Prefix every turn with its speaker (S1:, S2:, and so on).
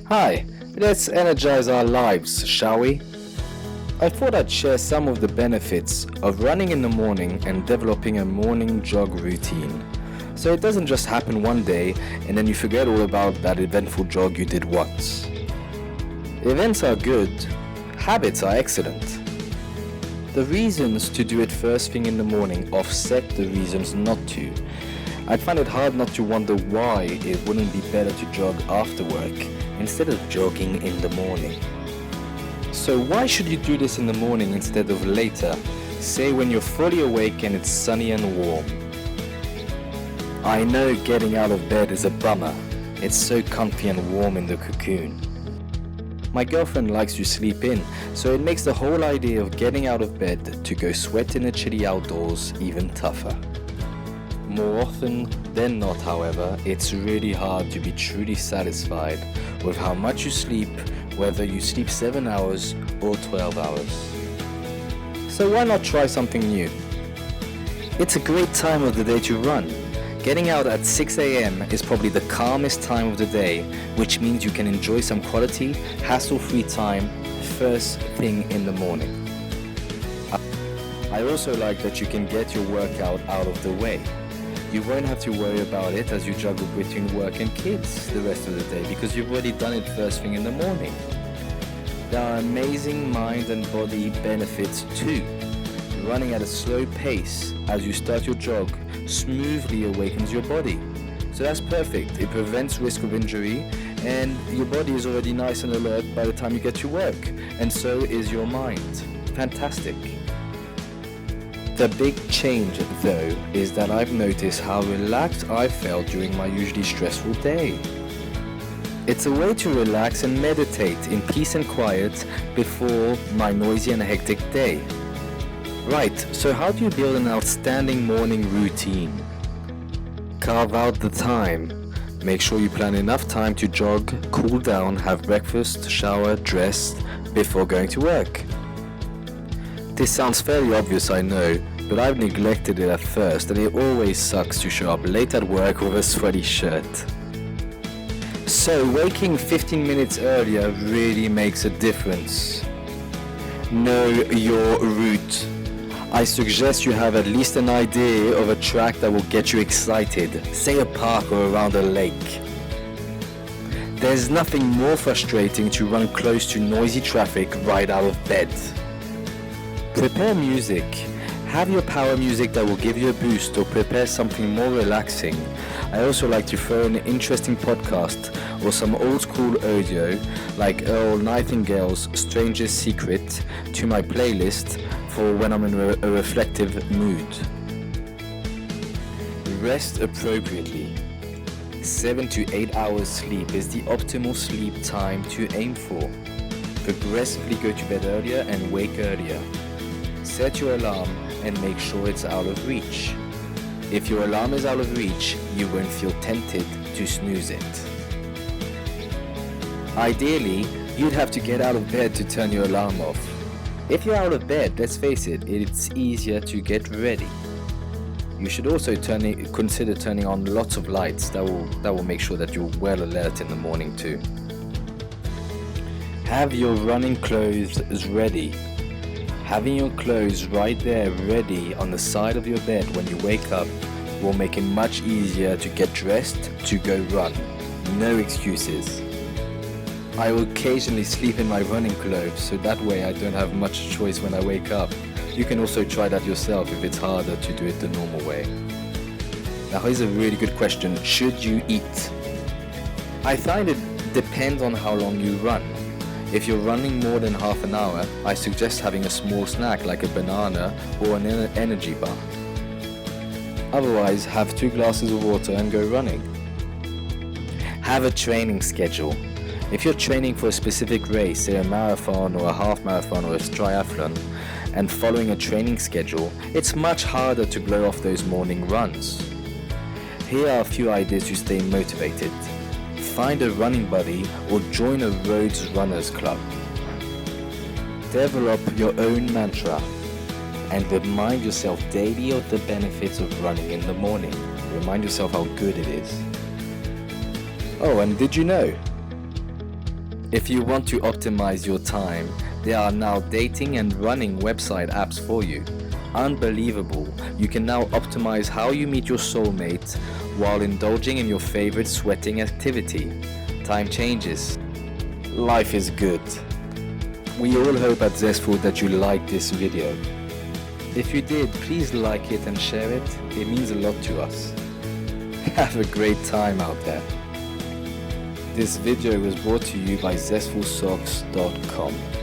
S1: Hi, let's energize our lives, shall we? I thought I'd share some of the benefits of running in the morning and developing a morning jog routine. So it doesn't just happen one day and then you forget all about that eventful jog you did once. Events are good, habits are excellent. The reasons to do it first thing in the morning offset the reasons not to. I'd find it hard not to wonder why it wouldn't be better to jog after work instead of jogging in the morning. So why should you do this in the morning instead of later, say when you're fully awake and it's sunny and warm? I know getting out of bed is a bummer. It's so comfy and warm in the cocoon. My girlfriend likes to sleep in, so it makes the whole idea of getting out of bed to go sweat in the chilly outdoors even tougher. More often than not, however, it's really hard to be truly satisfied with how much you sleep, whether you sleep 7 hours or 12 hours. So why not try something new? It's a great time of the day to run. Getting out at 6 a.m. is probably the calmest time of the day, which means you can enjoy some quality, hassle-free time first thing in the morning. I also like that you can get your workout out of the way. You won't have to worry about it as you juggle between work and kids the rest of the day because you've already done it first thing in the morning. There are amazing mind and body benefits too. Running at a slow pace as you start your jog smoothly awakens your body. So that's perfect. It prevents risk of injury and your body is already nice and alert by the time you get to work, and so is your mind. Fantastic. The big change, though, is that I've noticed how relaxed I felt during my usually stressful day. It's a way to relax and meditate in peace and quiet before my noisy and hectic day. Right, so how do you build an outstanding morning routine? Carve out the time. Make sure you plan enough time to jog, cool down, have breakfast, shower, dress before going to work. This sounds fairly obvious, I know, but I've neglected it at first and it always sucks to show up late at work with a sweaty shirt. So waking 15 minutes earlier really makes a difference. Know your route. I suggest you have at least an idea of a track that will get you excited, say a park or around a lake. There's nothing more frustrating to run close to noisy traffic right out of bed. Prepare music. Have your power music that will give you a boost or prepare something more relaxing. I also like to throw an interesting podcast or some old school audio like Earl Nightingale's Stranger's Secret to my playlist for when I'm in a reflective mood. Rest appropriately. 7 to 8 hours sleep is the optimal sleep time to aim for. Progressively go to bed earlier and wake earlier. Set your alarm and make sure it's out of reach. If your alarm is out of reach, you won't feel tempted to snooze it. Ideally, you'd have to get out of bed to turn your alarm off. If you're out of bed, let's face it, it's easier to get ready. You should also consider turning on lots of lights that will make sure that you're well alert in the morning too. Have your running clothes ready. Having your clothes right there ready on the side of your bed when you wake up will make it much easier to get dressed to go run. No excuses. I will occasionally sleep in my running clothes, so that way I don't have much choice when I wake up. You can also try that yourself if it's harder to do it the normal way. Now here's a really good question. Should you eat? I find it depends on how long you run. If you're running more than half an hour, I suggest having a small snack like a banana or an energy bar. Otherwise, have 2 glasses of water and go running. Have a training schedule. If you're training for a specific race, say a marathon or a half marathon or a triathlon, and following a training schedule, it's much harder to blow off those morning runs. Here are a few ideas to stay motivated. Find a running buddy or join a roads runners club. Develop your own mantra and remind yourself daily of the benefits of running in the morning. Remind yourself how good it is. Oh, and did you know? If you want to optimize your time, there are now dating and running website apps for you. Unbelievable! You can now optimize how you meet your soulmate while indulging in your favorite sweating activity. Time changes. Life is good. We all hope at Zestful that you liked this video. If you did, please like it and share it. It means a lot to us. Have a great time out there. This video was brought to you by zestfulsocks.com.